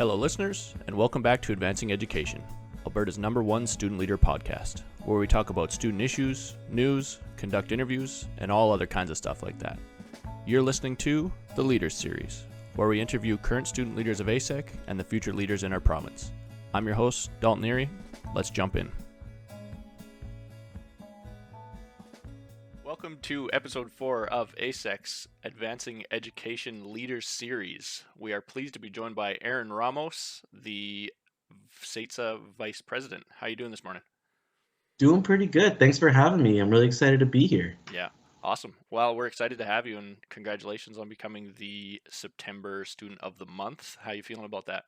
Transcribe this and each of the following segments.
Hello, listeners, and welcome back to Advancing Education, Alberta's #1 student leader podcast, where we talk about student issues, news, conduct interviews, and all other kinds of stuff like that. You're listening to the Leaders Series, where we interview current student leaders of ASEC and the future leaders in our province. I'm your host, Dalton Neary. Let's jump in. Welcome to episode 4 of ASEC's Advancing Education Leaders Series. We are pleased to be joined by Aaron Ramos, the SAITSA Vice President. How are you doing this morning? Doing pretty good. Thanks for having me. I'm really excited to be here. Yeah, awesome. Well, we're excited to have you, and congratulations on becoming the September Student of the Month. How are you feeling about that?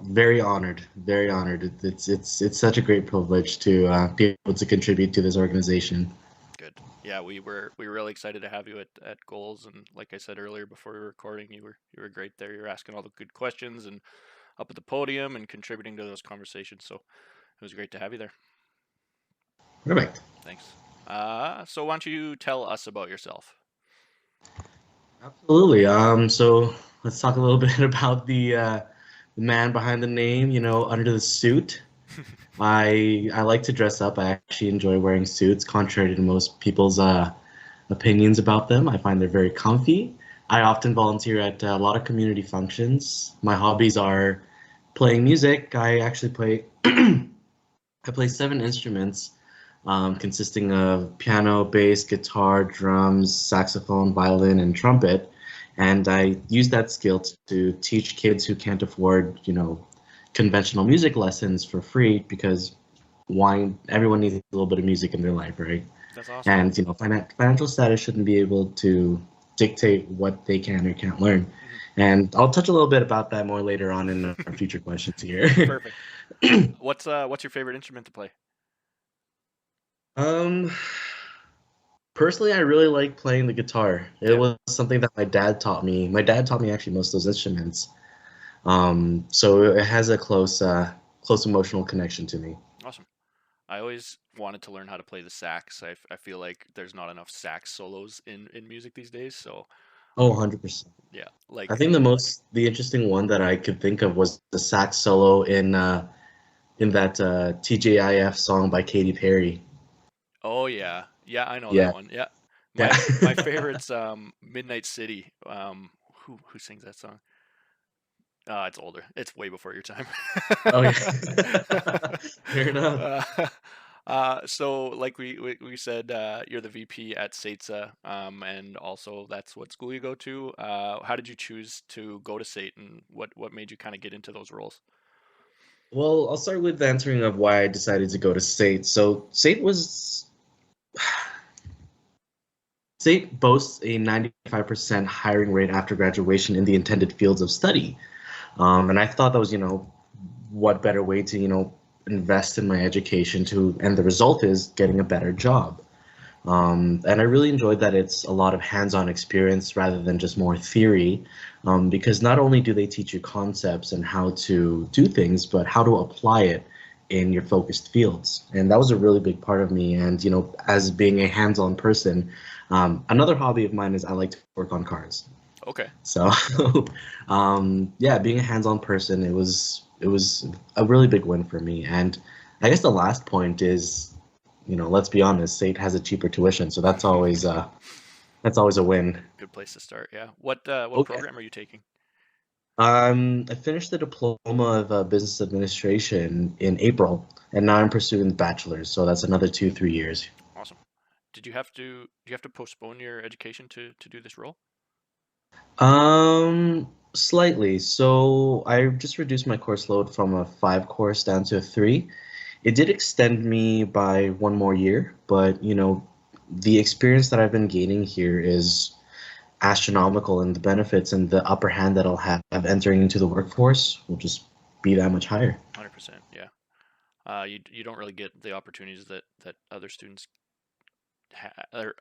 Very honored. Very honored. It's such a great privilege to be able to contribute to this organization. Good. Yeah, we were really excited to have you at Goals, and like I said earlier before we were recording, you were great there. You were asking all the good questions and up at the podium and contributing to those conversations. So it was great to have you there. Perfect. Thanks. So why don't you tell us about yourself? Absolutely. So let's talk a little bit about the man behind the name. Under the suit. I like to dress up. I actually enjoy wearing suits, contrary to most people's opinions about them. I find they're very comfy. I often volunteer at a lot of community functions. My hobbies are playing music. I actually play I play 7 instruments, consisting of piano, bass, guitar, drums, saxophone, violin, and trumpet. And I use that skill to teach kids who can't afford, conventional music lessons for free, because everyone needs a little bit of music in their life, right? That's awesome. And financial status shouldn't be able to dictate what they can or can't learn. Mm-hmm. And I'll touch a little bit about that more later on in our future questions here. Perfect. What's your favorite instrument to play? Personally, I really like playing the guitar. It was something that my dad taught me. My dad taught me actually most of those instruments. So it has a close emotional connection to me. Awesome. I always wanted to learn how to play the sax. I feel like there's not enough sax solos in music these days. So, 100%. Yeah, I think the interesting one that I could think of was the sax solo in that TJIF song by Katy Perry. Oh yeah, I know that one. Yeah, my favorite's Midnight City. Who sings that song? It's older. It's way before your time. Oh yeah. Fair enough. So like we said, you're the VP at SAITSA, and also that's what school you go to. How did you choose to go to SAIT, and what made you kind of get into those roles? Well, I'll start with answering of why I decided to go to SAIT. So SAIT boasts a 95% hiring rate after graduation in the intended fields of study. And I thought that was, what better way to, invest in my education and the result is getting a better job. And I really enjoyed that it's a lot of hands-on experience rather than just more theory, because not only do they teach you concepts and how to do things, but how to apply it in your focused fields. And that was a really big part of me. And, as being a hands-on person, another hobby of mine is I like to work on cars. Okay. So, being a hands-on person, it was a really big win for me. And I guess the last point is, let's be honest, SAIT has a cheaper tuition, so that's always a win. Good place to start. Yeah. What program are you taking? I finished the diploma of business administration in April, and now I'm pursuing the bachelor's. So that's another 2-3 years. Awesome. Do you have to postpone your education to do this role? Slightly. So I just reduced my course load from a 5 course down to a 3. It did extend me by 1 more year, but the experience that I've been gaining here is astronomical, and the benefits and the upper hand that I'll have entering into the workforce will just be that much higher. 100%. Yeah. You don't really get the opportunities that other students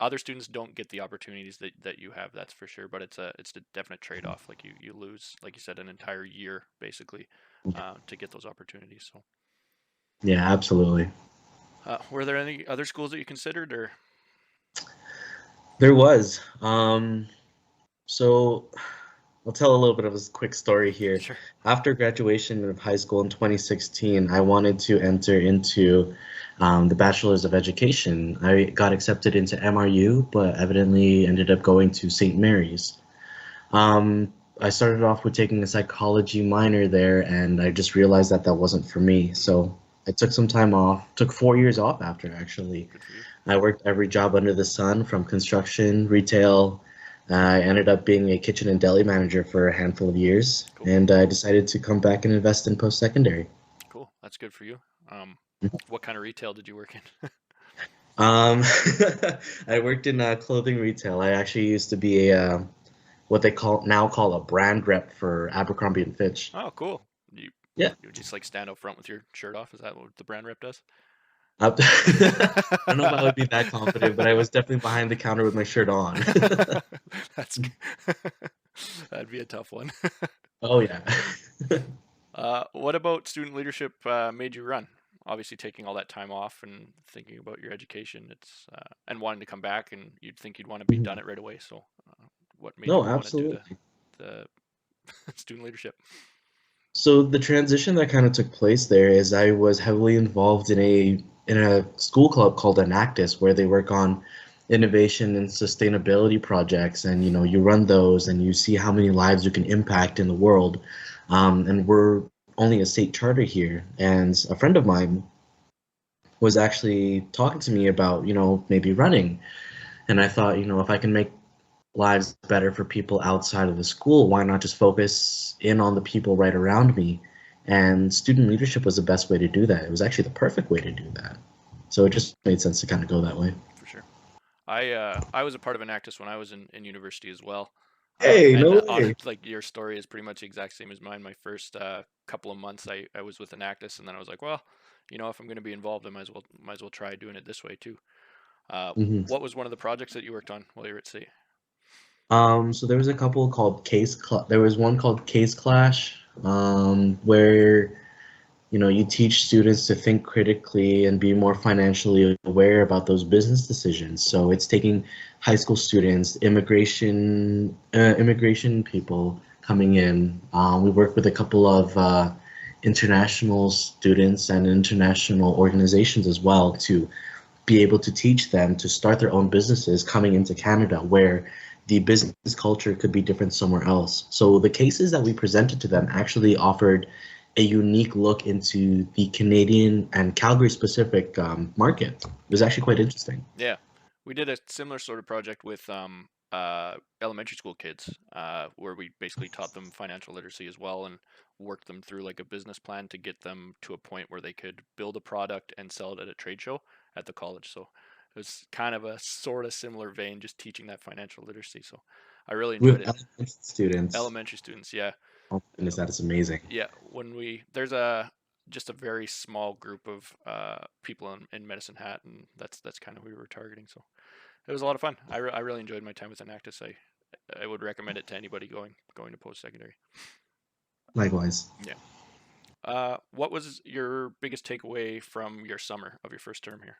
other students don't get the opportunities that you have, that's for sure, but it's a definite trade-off. Like you lose, like you said, an entire year basically to get those opportunities. So yeah, absolutely. Were there any other schools that you considered, or? There was. So I'll tell a little bit of a quick story here. Sure. After graduation of high school in 2016, I wanted to enter into the Bachelor's of Education. I got accepted into MRU, but evidently ended up going to St. Mary's. I started off with taking a psychology minor there, and I just realized that that wasn't for me. So I took some time off, took 4 years off after actually. Good for you. I worked every job under the sun from construction, retail. I ended up being a kitchen and deli manager for a handful of years, Cool. and I decided to come back and invest in post-secondary. Cool. That's good for you. What kind of retail did you work in? Um, I worked in clothing retail. I actually used to be a what they call a brand rep for Abercrombie and Fitch. Oh, cool. You Yeah. you just like stand out front with your shirt off? Is that what the brand rep does? I don't know if I would be that confident, but I was definitely behind the counter with my shirt on. That's that'd be a tough one. Oh yeah. What about student leadership made you run? Obviously, taking all that time off and thinking about your education, it's and wanting to come back, and you'd think you'd want to be done it right away. So, what made No, you want to do absolutely. the student leadership? So the transition that kind of took place there is I was heavily involved in a school club called Enactus, where they work on innovation and sustainability projects, and you run those and you see how many lives you can impact in the world. And we're only a state charter here, and a friend of mine was actually talking to me about maybe running, and I thought if I can make lives better for people outside of the school, why not just focus in on the people right around me? And student leadership was the best way to do that. It was actually the perfect way to do that. So it just made sense to kind of go that way. For sure. I was a part of Enactus when I was in university as well. Hey, And no way. like your story is pretty much the exact same as mine. My first couple of months, I was with Enactus, and then I was like, well, if I'm going to be involved, I might as well try doing it this way too. hmm What was one of the projects that you worked on while you were at sea? So there was a couple called there was one called Case Clash, where you teach students to think critically and be more financially aware about those business decisions. So it's taking high school students, immigration people coming in. We work with a couple of international students and international organizations as well to be able to teach them to start their own businesses coming into Canada, where the business culture could be different somewhere else. So the cases that we presented to them actually offered a unique look into the Canadian and Calgary specific market. It was actually quite interesting. Yeah, we did a similar sort of project with elementary school kids, where we basically taught them financial literacy as well and worked them through like a business plan to get them to a point where they could build a product and sell it at a trade show at the college. So it was kind of a sort of similar vein, just teaching that financial literacy. So I really enjoyed With it. elementary students. Elementary students, yeah. Oh goodness, that is amazing. Yeah, when we there's a just a very small group of people in Medicine Hat, and that's kind of who we were targeting. So it was a lot of fun. I really enjoyed my time with Enactus. I would recommend it to anybody going to post secondary. Likewise. Yeah. What was your biggest takeaway from your summer of your first term here?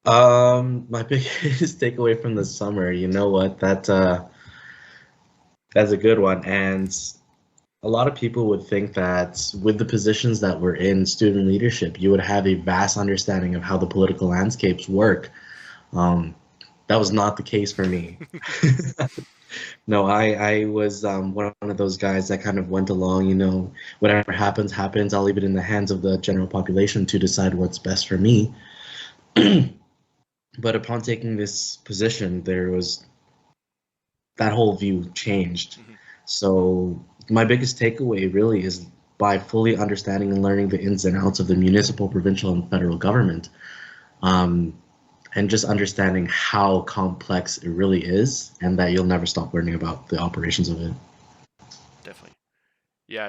My biggest takeaway from the summer, you know what, that's a good one. And a lot of people would think that with the positions that we're in, student leadership, you would have a vast understanding of how the political landscapes work. Um, that was not the case for me. No, I was one of those guys that kind of went along, whatever happens, happens. I'll leave it in the hands of the general population to decide what's best for me. But upon taking this position, there was that whole view changed. Hmm. So my biggest takeaway really is by fully understanding and learning the ins and outs of the municipal, provincial, and federal government, um, and just understanding how complex it really is, and that you'll never stop learning about the operations of it. Definitely. Yeah,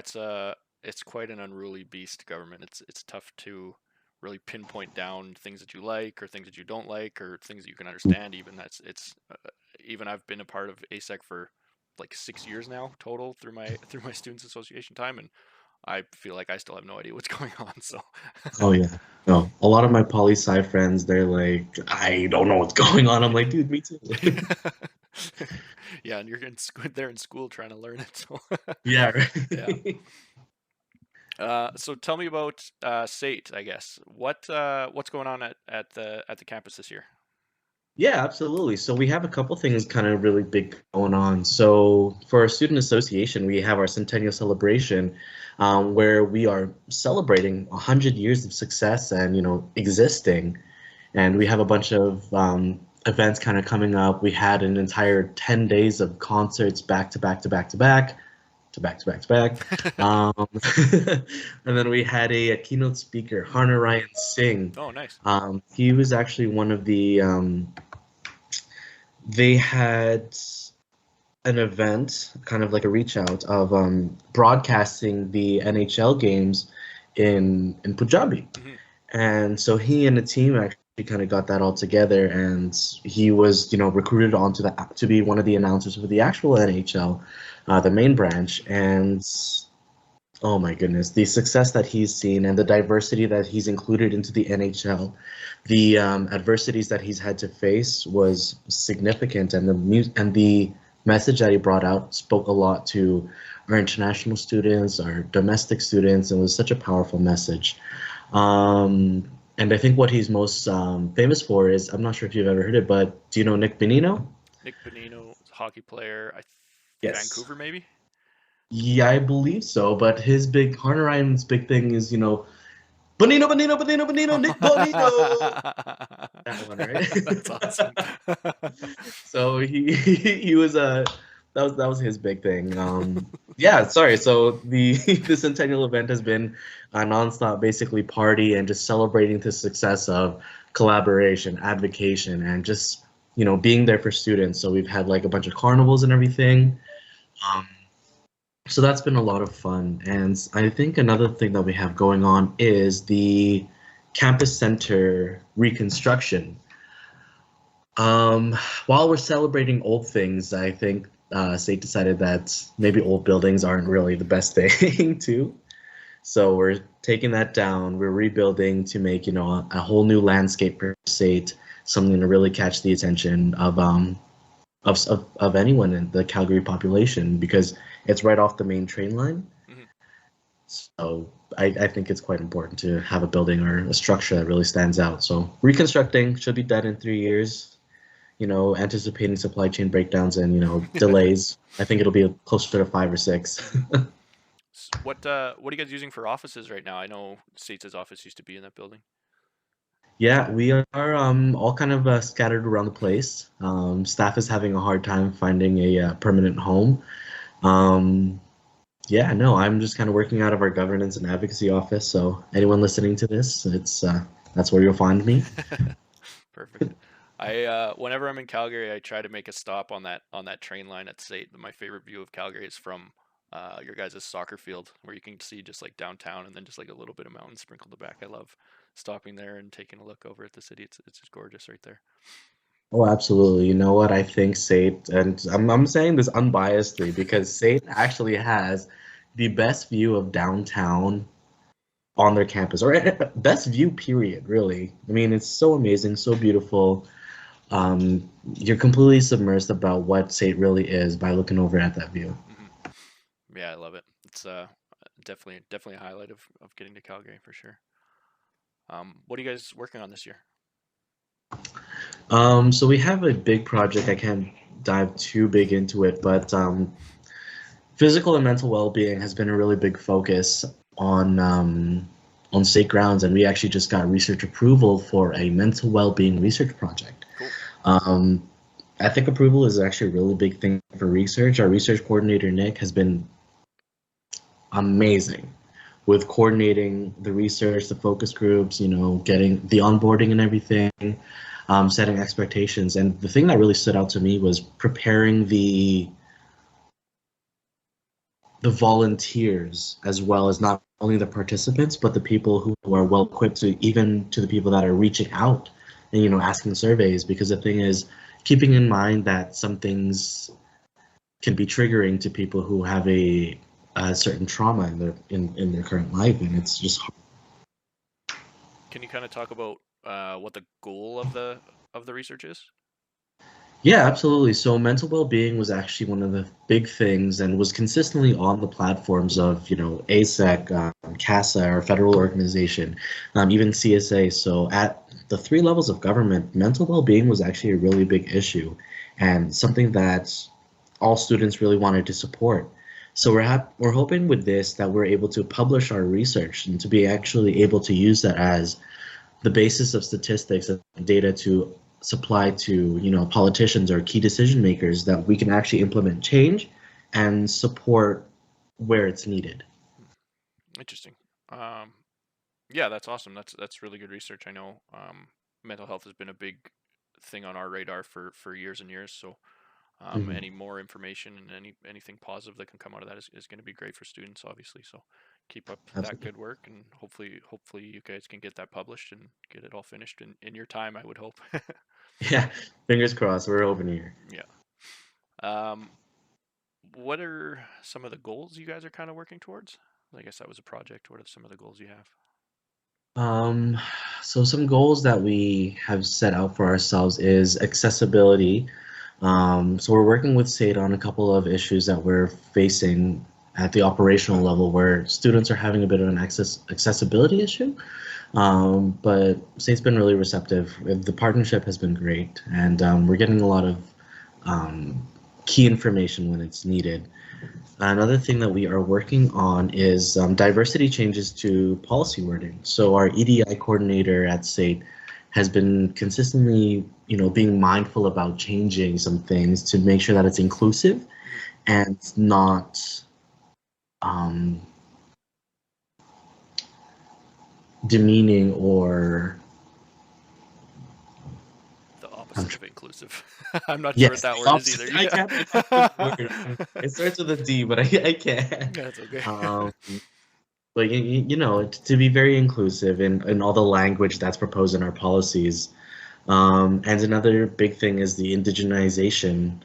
it's quite an unruly beast, government. It's tough to really pinpoint down things that you like or things that you don't like or things that you can understand. Even that's it's even I've been a part of ASEC for like 6 years now total through my students association time, and I feel like I still have no idea what's going on. So Oh yeah. No, a lot of my poli sci friends, they're like, I don't know what's going on. I'm like, dude, me too. Yeah, and you're there in school trying to learn it. So Yeah, yeah. right. So tell me about SATE, I guess. What's going on at the campus this year? Yeah, absolutely. So we have a couple things kind of really big going on. So for our student association, we have our centennial celebration, where we are celebrating 100 years of success and existing. And we have a bunch of events kind of coming up. We had an entire 10 days of concerts back to back to back to back to back to back to back. And then we had a keynote speaker, Harner Ryan Singh. Oh, nice. He was actually one of the they had an event, kind of like a reach out of broadcasting the NHL games in Punjabi. Hmm. And so he and the team actually kind of got that all together, and he was, recruited onto the to be one of the announcers for the actual NHL, the main branch. And oh my goodness, the success that he's seen and the diversity that he's included into the NHL, the adversities that he's had to face was significant, and the message that he brought out spoke a lot to our international students, our domestic students, and was such a powerful message. And I think what he's most famous for is, I'm not sure if you've ever heard it, but do you know Nick Bonino? Nick Bonino, hockey player, Yes. Vancouver maybe. Yeah, I believe so. But his big, Harner Ryan's big thing is, Bonino, Bonino, Bonino, Bonino, Nick Bonino. That one, right? That's awesome. So he was that was his big thing. Yeah, sorry. So the the centennial event has been a nonstop, basically party and just celebrating the success of collaboration, advocation, and just being there for students. So we've had like a bunch of carnivals and everything. Um, so that's been a lot of fun. And I think another thing that we have going on is the campus center reconstruction. Um, while we're celebrating old things, I think SAIT decided that maybe old buildings aren't really the best thing too. So we're taking that down. We're rebuilding to make, a whole new landscape per SAIT, something to really catch the attention of anyone in the Calgary population, because it's right off the main train line. Mhm. So I think it's quite important to have a building or a structure that really stands out. So reconstructing should be done in 3 years. Anticipating supply chain breakdowns and delays. I think it'll be closer to 5 or 6. What are you guys using for offices right now? I know SATE's office used to be in that building. Yeah, we are all kind of scattered around the place. Staff is having a hard time finding a permanent home. Um, yeah, no, I'm just kind of working out of our governance and advocacy office. So anyone listening to this, it's that's where you'll find me. Perfect. I whenever I'm in Calgary, I try to make a stop on that train line at SAIT. My favorite view of Calgary is from your guys' soccer field, where you can see just like downtown and then just like a little bit of mountain sprinkled the back. I love stopping there and taking a look over at the city. It's just gorgeous right there. Oh, absolutely. You know what? I think SAIT, and I'm saying this unbiasedly because SAIT actually has the best view of downtown on their campus, or best view period, really. I mean, it's so amazing, so beautiful. You're completely submersed about what SAIT really is by looking over at that view. Yeah, I love it. It's definitely a highlight of getting to Calgary for sure. What are you guys working on this year? So we have a big project. I can't dive too big into it, but physical and mental well-being has been a really big focus on state grounds, and we actually just got research approval for a mental well-being research project. Cool. I think approval is actually a really big thing for research. Our research coordinator, Nick, has been amazing with coordinating the research, the focus groups, getting the onboarding and everything, setting expectations. And the thing that really stood out to me was preparing the volunteers, as well as not only the participants, but the people who are well equipped to, even to the people that are reaching out and, asking surveys. Because the thing is, keeping in mind that some things can be triggering to people who have a certain trauma in their current life, and it's just hard. Can you kind of talk about what the goal of the research is? Yeah, absolutely. So mental well-being was actually one of the big things and was consistently on the platforms of, ASEC, CASA, our federal organization, even CSA. So at the three levels of government, mental well-being was actually a really big issue and something that all students really wanted to support. So we're hoping with this that we're able to publish our research and to be actually able to use that as the basis of statistics and data to supply to politicians or key decision makers that we can actually implement change and support where it's needed. Interesting. Um, yeah, that's awesome. That's really good research. I know mental health has been a big thing on our radar for years and years. So Mhm. any more information and anything positive that can come out of that is going to be great for students, obviously. So keep up that Absolutely. good work, and hopefully you guys can get that published and get it all finished in your time. I would hope. Yeah, fingers crossed. We're hoping here. Yeah. Um, what are some of the goals you guys are kind of working towards? I guess that was a project. What are some of the goals you have? Um, so some goals that we have set out for ourselves is accessibility. So we're working with SAID on a couple of issues that we're facing at the operational level where students are having a bit of an accessibility issue. But SAID's been really receptive. The partnership has been great, and we're getting a lot of um, key information when it's needed. Another thing that we are working on is diversity changes to policy wording. So our EDI coordinator at SAIT has been consistently, being mindful about changing some things to make sure that it's inclusive Mhm. and not um, demeaning or The I'm opposite tr- of inclusive. I'm not sure what yes, that the word is either. opposite. I can't think of the word. It starts with a D, but I can't. That's okay. Um, but to be very inclusive in all the language that's proposed in our policies. And another big thing is the indigenization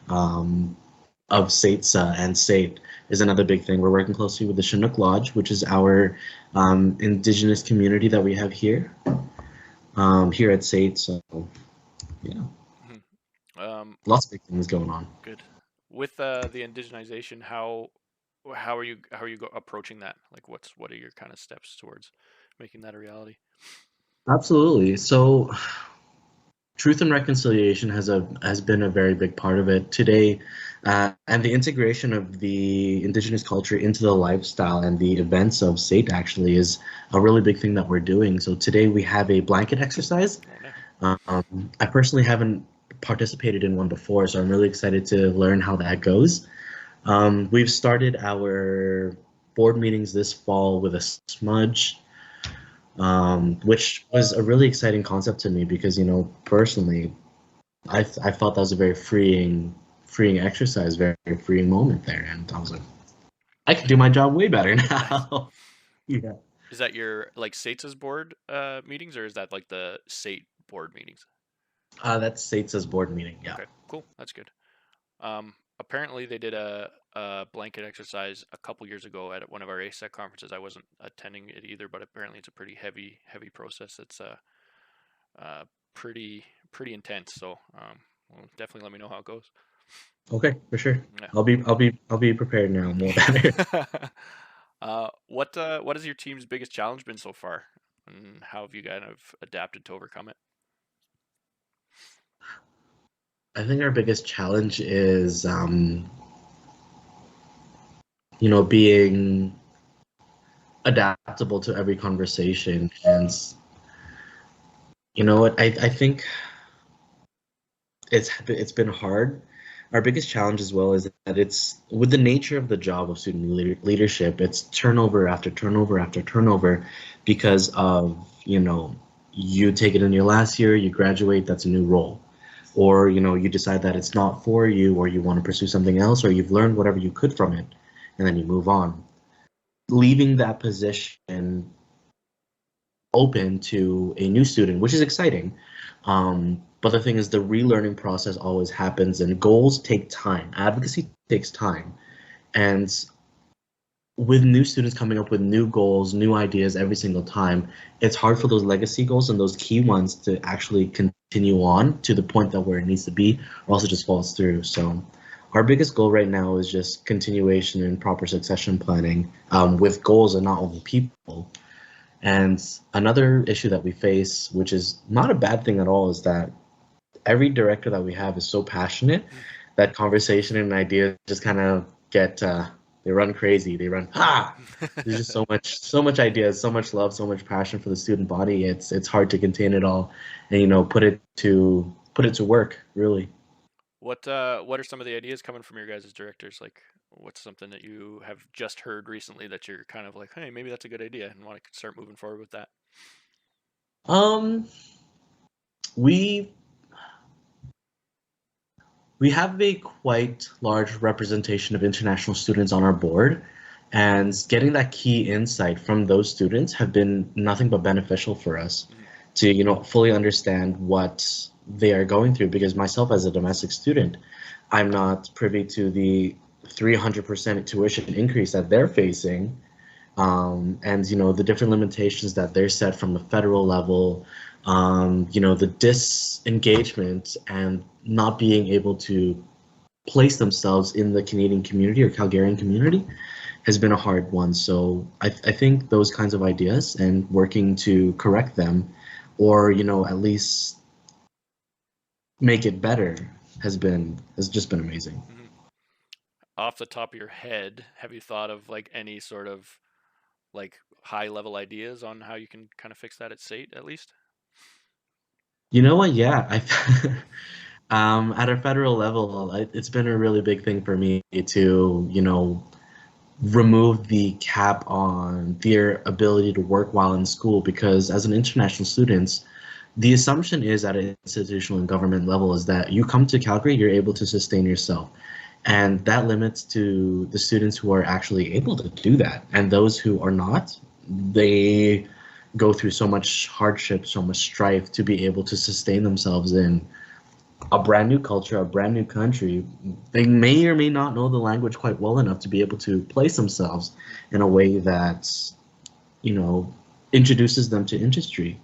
of SAITSA and SAIT is another big thing. We're working closely with the Chinook Lodge, which is our indigenous community that we have here at SAIT. So yeah, Mhm. Um, lots of big things going on. Good. With the indigenization, how are you approaching that? Like, what are your kind of steps towards making that a reality? Absolutely. So truth and reconciliation has been a very big part of it today, and the integration of the indigenous culture into the lifestyle and the events of SAIT actually is a really big thing that we're doing. So today we have a blanket exercise. Oh, no. I personally haven't participated in one before, so I'm really excited to learn how that goes. We've started our board meetings this fall with a smudge, which was a really exciting concept to me because, personally, I felt that was a very freeing exercise, very freeing moment there, and I was like, I can do my job way better Nice. now. Yeah. Is that your like SATS's board meetings, or is that like the SAT board meetings? That's SATSA's board meeting. Yeah. Okay, cool. That's good. Apparently they did a blanket exercise a couple years ago at one of our ASEC conferences. I wasn't attending it either, but apparently it's a pretty heavy process. It's uh, pretty intense. So well, definitely let me know how it goes. Okay, for sure. Yeah. I'll be prepared now, more better. What has your team's biggest challenge been so far, and how have you kind of adapted to overcome it? I think our biggest challenge is, being adaptable to every conversation, and what I think it's been hard. Our biggest challenge as well is that it's with the nature of the job of student leadership, it's turnover after turnover after turnover because of, you take it in your last year, you graduate, that's a new role. Or, you decide that it's not for you, or you want to pursue something else, or you've learned whatever you could from it, and then you move on. Leaving that position open to a new student, which is exciting. But the thing is, the relearning process always happens, and goals take time. Advocacy takes time. And with new students coming up with new goals, new ideas every single time, it's hard for those legacy goals and those key ones to actually continue on to the point that where it needs to be, or else it just falls through. So our biggest goal right now is just continuation and proper succession planning, with goals and not only people. And another issue that we face, which is not a bad thing at all, is that every director that we have is so passionate that conversation and ideas just kind of get they run crazy. They run There's just so much ideas, so much love, so much passion for the student body. It's hard to contain it all, and put it to work really. What are some of the ideas coming from your guys as directors? Like, what's something that you have just heard recently that you're kind of like, hey, maybe that's a good idea, and want to start moving forward with that? Um, we we have a quite large representation of international students on our board, and getting that key insight from those students have been nothing but beneficial for us to, fully understand what they are going through. Because myself as a domestic student, I'm not privy to the 300% tuition increase that they're facing, and the different limitations that they're set from the federal level, the disengagement and not being able to place themselves in the Canadian community or Calgarian community has been a hard one. So I think those kinds of ideas and working to correct them, or at least make it better, has just been amazing. Mm-hmm. Off the top of your head, have you thought of like any sort of like high level ideas on how you can kind of fix that at SAIT at least? You know what? Yeah, at a federal level, it's been a really big thing for me to, remove the cap on their ability to work while in school, because as an international student, the assumption is at an institutional and government level is that you come to Calgary, you're able to sustain yourself. And that limits to the students who are actually able to do that. And those who are not, they go through so much hardship, so much strife to be able to sustain themselves in a brand new culture, a brand new country. They may or may not know the language quite well enough to be able to place themselves in a way that, introduces them to industry.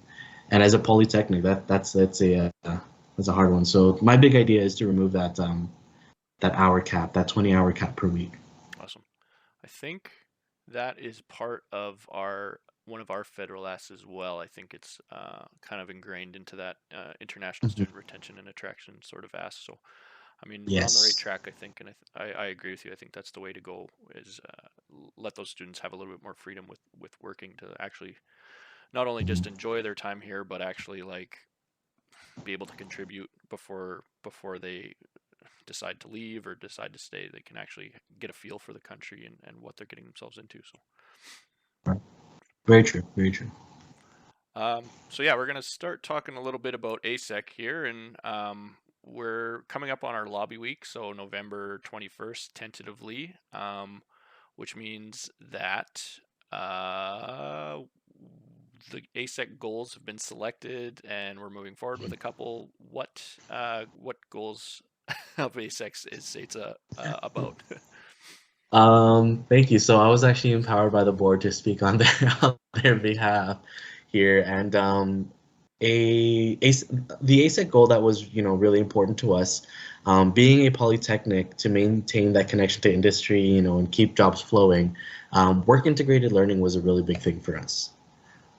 And as a polytechnic, that's a hard one. So my big idea is to remove that hour cap, that 20-hour cap per week. Awesome. I think that is part of one of our federal asks as well. I think it's kind of ingrained into that international student retention and attraction sort of ask. So, I mean, we're on the right Yes. track, I think, and I agree with you. I think that's the way to go is let those students have a little bit more freedom with working to actually not only just enjoy their time here, but actually like be able to contribute before they decide to leave or decide to stay. They can actually get a feel for the country and what they're getting themselves into. So. Very true. Very true. So yeah, we're gonna start talking a little bit about ASEC here, and we're coming up on our lobby week, so November 21st tentatively, which means that the ASEC goals have been selected, and we're moving forward with a couple. What goals of ASEC is SAITSA about? Thank you. So I was actually empowered by the board to speak on on their behalf here, and the ASEC goal that was really important to us, being a polytechnic, to maintain that connection to industry, and keep jobs flowing. Work integrated learning was a really big thing for us,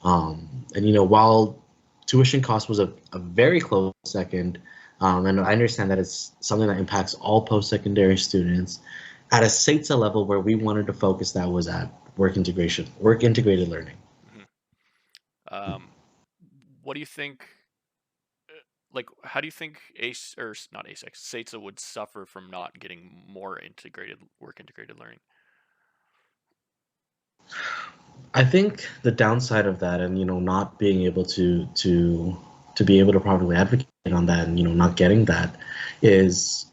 and while tuition cost was a very close second, and I understand that it's something that impacts all post-secondary students. At a SAITSA level, where we wanted to focus, that was at work integrated learning. Mm-hmm. What do you think? Like, how do you think ACE or not ASEC, SAITSA would suffer from not getting more work integrated learning? I think the downside of that, and not being able to be able to properly advocate on that, and not getting that, is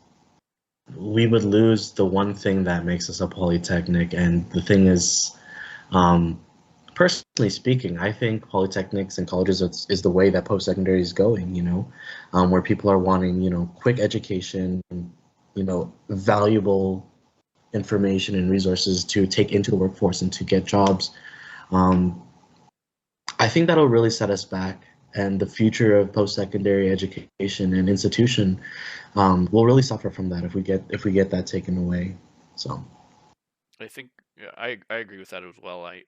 we would lose the one thing that makes us a polytechnic. And the thing is, personally speaking, I think polytechnics and colleges is the way that post-secondary is going, where people are wanting, quick education, valuable information and resources to take into the workforce and to get jobs. I think that'll really set us back. and the future of post-secondary education and institution will really suffer from that if we get that taken away. So. I think yeah, I agree with that as well. I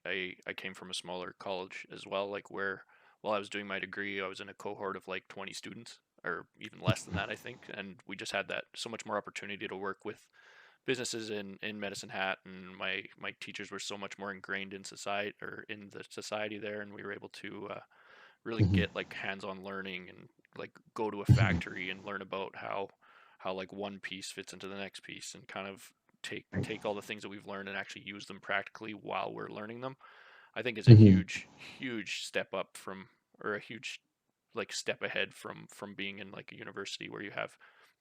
came from a smaller college as well, like where while I was doing my degree, I was in a cohort of like 20 students, or even less than that, I think, and we just had that so much more opportunity to work with businesses in Medicine Hat, and my teachers were so much more ingrained in society or in the society there, and we were able to really Mhm. get like hands-on learning and like go to a factory and learn about how like one piece fits into the next piece and kind of take all the things that we've learned and actually use them practically while we're learning them. I think is a Mhm. huge step up from, or a huge like step ahead from being in like a university where you have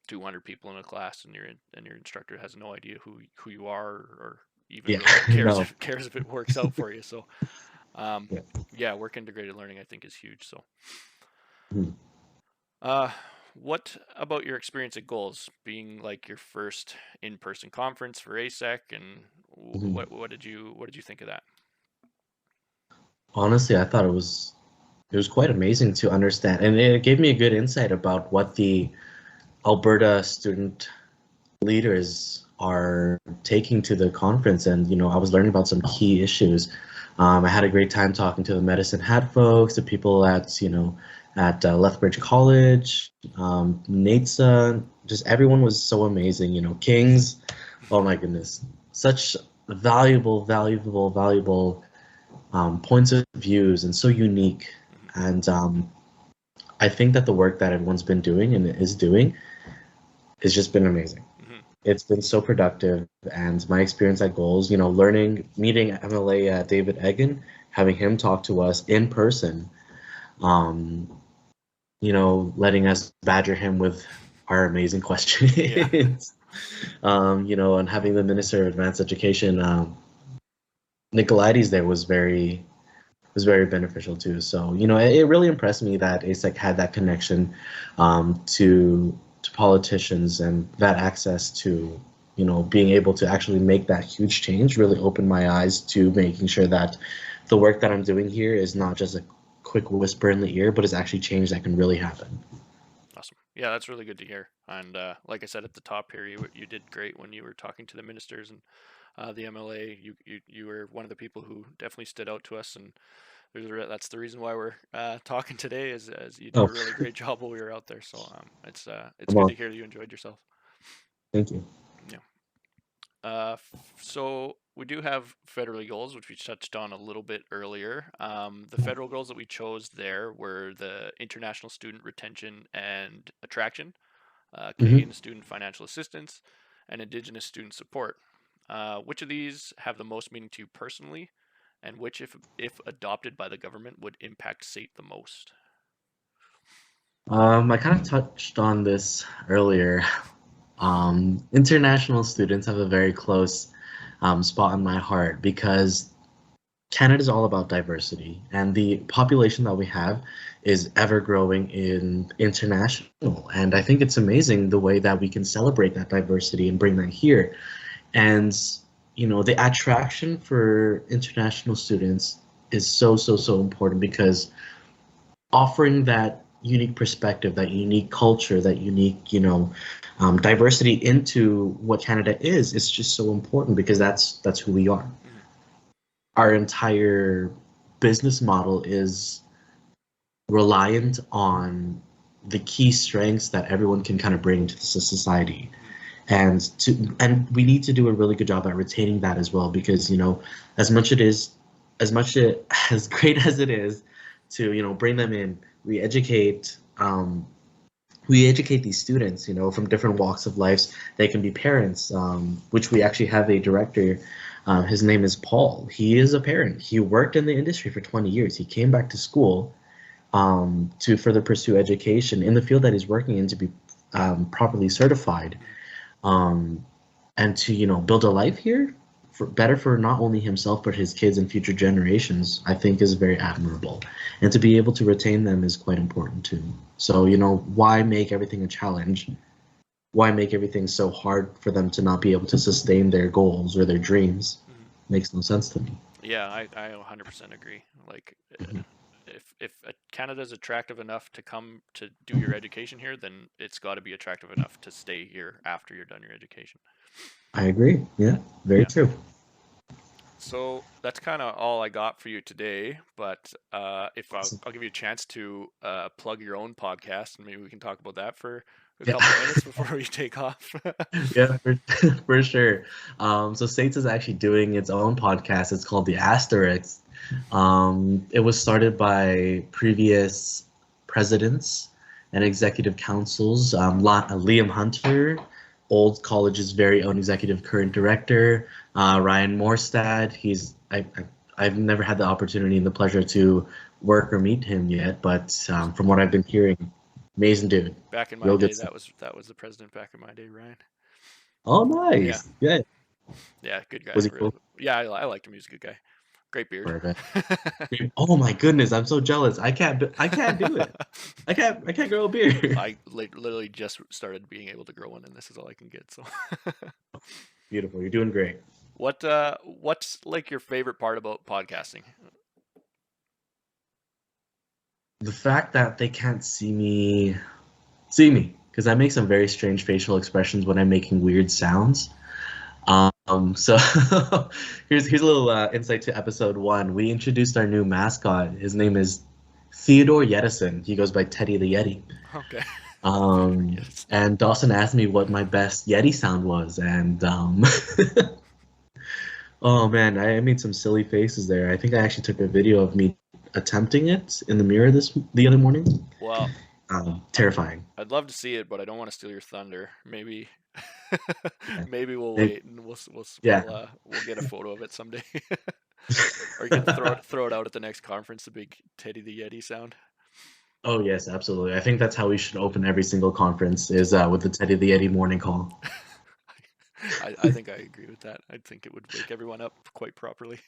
200 people in a class and your instructor has no idea who you are, or even Yeah. really cares No. if cares if it works out for you. So um, Yeah. yeah, work integrated learning I think is huge. So Mhm. uh, what about your experience at Goals, being like your first in-person conference for ASEC, and Mhm. what did you think of that? Honestly, I thought it was quite amazing to understand, and it gave me a good insight about what the Alberta student leaders are taking to the conference. And I was learning about some key issues. I had a great time talking to the Medicine Hat folks, the people at at Lethbridge College, NATSA. Just everyone was so amazing. Kings, oh my goodness, such valuable points of views, and so unique. Hmm. And I think that the work that everyone's been doing and is doing has just been amazing. Hmm. It's been so productive, and my experience at Goals, meeting MLA David Egan, having him talk to us in person, um, letting us badger him with our amazing Yeah. questions, and having the Minister of Advanced Education, Nicolaides there was very beneficial too. So it really impressed me that ASEC had that connection to politicians, and that access to being able to actually make that huge change really opened my eyes to making sure that the work that I'm doing here is not just a quick whisper in the ear, but is actually change that can really happen. Awesome. Yeah, that's really good to hear. And like I said at the top here, you did great when you were talking to the ministers and the MLA. You were one of the people who definitely stood out to us, and that's the reason why we're talking today. Is as you did Oh, a really great job while we were out there. So it's good to well, hear that you enjoyed yourself. thank you. Yeah. So we do have federal goals, which we touched on a little bit earlier. The federal goals that we chose there were the international student retention and attraction, Hmm. Canadian student financial assistance, and Indigenous student support. Which of these have the most meaning to you personally, and which, if adopted by the government, would impact SAIT the most? I kind of touched on this earlier. International students have a very close spot in my heart because Canada is all about diversity, and the population that we have is ever growing in international. And I think it's amazing the way that we can celebrate that diversity and bring that here. And the attraction for international students is so important because offering that unique perspective, that unique culture, that unique diversity into what Canada is just so important because that's who we are. Mhm. Our entire business model is reliant on the key strengths that everyone can kind of bring to the society, Mhm. and we need to do a really good job at retaining that as well because as much it is as much it as great as it is to bring them in, we educate we educate these students from different walks of life. They can be parents, which we actually have a director. His name is Paul. He is a parent. He worked in the industry for 20 years. He came back to school to further pursue education in the field that he's working in to be properly certified, Mhm. um, and to build a life here for better for not only himself but his kids and future generations. I think is very admirable, and to be able to retain them is quite important too. So why make everything a challenge? Why make everything so hard for them to not be able to sustain their goals or their dreams? Mhm. Makes no sense to me. Yeah, I 100% agree. Like, Mhm. if Canada is attractive enough to come to do your education here, then it's got to be attractive enough to stay here after you're done your education. I agree. Yeah, very Yeah. true. So that's kind of all I got for you today. But if I'll give you a chance to plug your own podcast, and maybe we can talk about that for a Yeah. couple of minutes before we take off. Yeah, for sure. So Sates is actually doing its own podcast. It's called The Asterix. It was started by previous presidents and executive councils. Liam Hunter, Old College's very own executive current director. Ryan Morstad. I've never had the opportunity and the pleasure to work or meet him yet, but from what I've been hearing, amazing dude. Back in my Real day, good that was the president back in my day, Ryan. Oh, nice. Yeah. Yeah, good guy. Was he really. cool? Yeah, I liked him. He was a good guy. Great beard. Perfect. Oh my goodness, I'm so jealous. I can't do it. I can't grow a beard. I literally just started being able to grow one, and this is all I can get. So Beautiful. You're doing great. what's like your favorite part about podcasting? The fact that they can't see me, because I make some very strange facial expressions when I'm making weird sounds. So here's a little insight to episode 1. We introduced our new mascot. His name is Theodore Yedison. He goes by Teddy the Yeti. Okay. Yes. And Dawson asked me what my best Yeti sound was, and oh man, I made some silly faces there. I think I actually took a video of me attempting it in the mirror the other morning. Well, terrifying. I'd love to see it, but I don't want to steal your thunder. Maybe we'll wait and we'll get a photo of it someday. Or you can throw it out at the next conference, the big Teddy the Yeti sound. Oh yes, absolutely. I think that's how we should open every single conference, is with the Teddy the Yeti morning call. I think I agree with that. I think it would wake everyone up quite properly.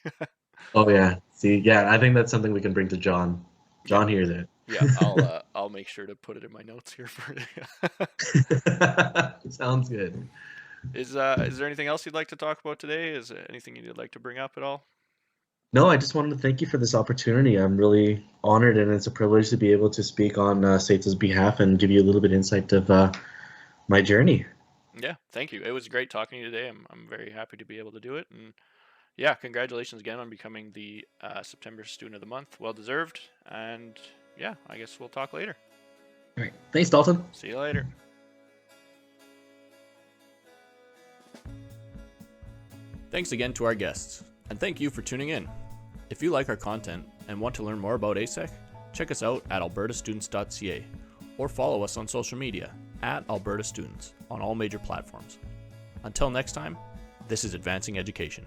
Oh yeah. See, yeah, I think that's something we can bring to John. John hears it. Yeah, I'll make sure to put it in my notes here for you. Sounds good. Is there anything else you'd like to talk about today? Is there anything you'd like to bring up at all? No, I just wanted to thank you for this opportunity. I'm really honored, and it's a privilege to be able to speak on Sates' behalf and give you a little bit of insight of my journey. Yeah, thank you. It was great talking to you today. I'm very happy to be able to do it, and yeah, congratulations again on becoming the September Student of the Month. Well deserved, and yeah, I guess we'll talk later. All right. Thanks, Dalton. See you later. Thanks again to our guests, and thank you for tuning in. If you like our content and want to learn more about ASEC, check us out at albertastudents.ca or follow us on social media at Alberta Students on all major platforms. Until next time, this is Advancing Education.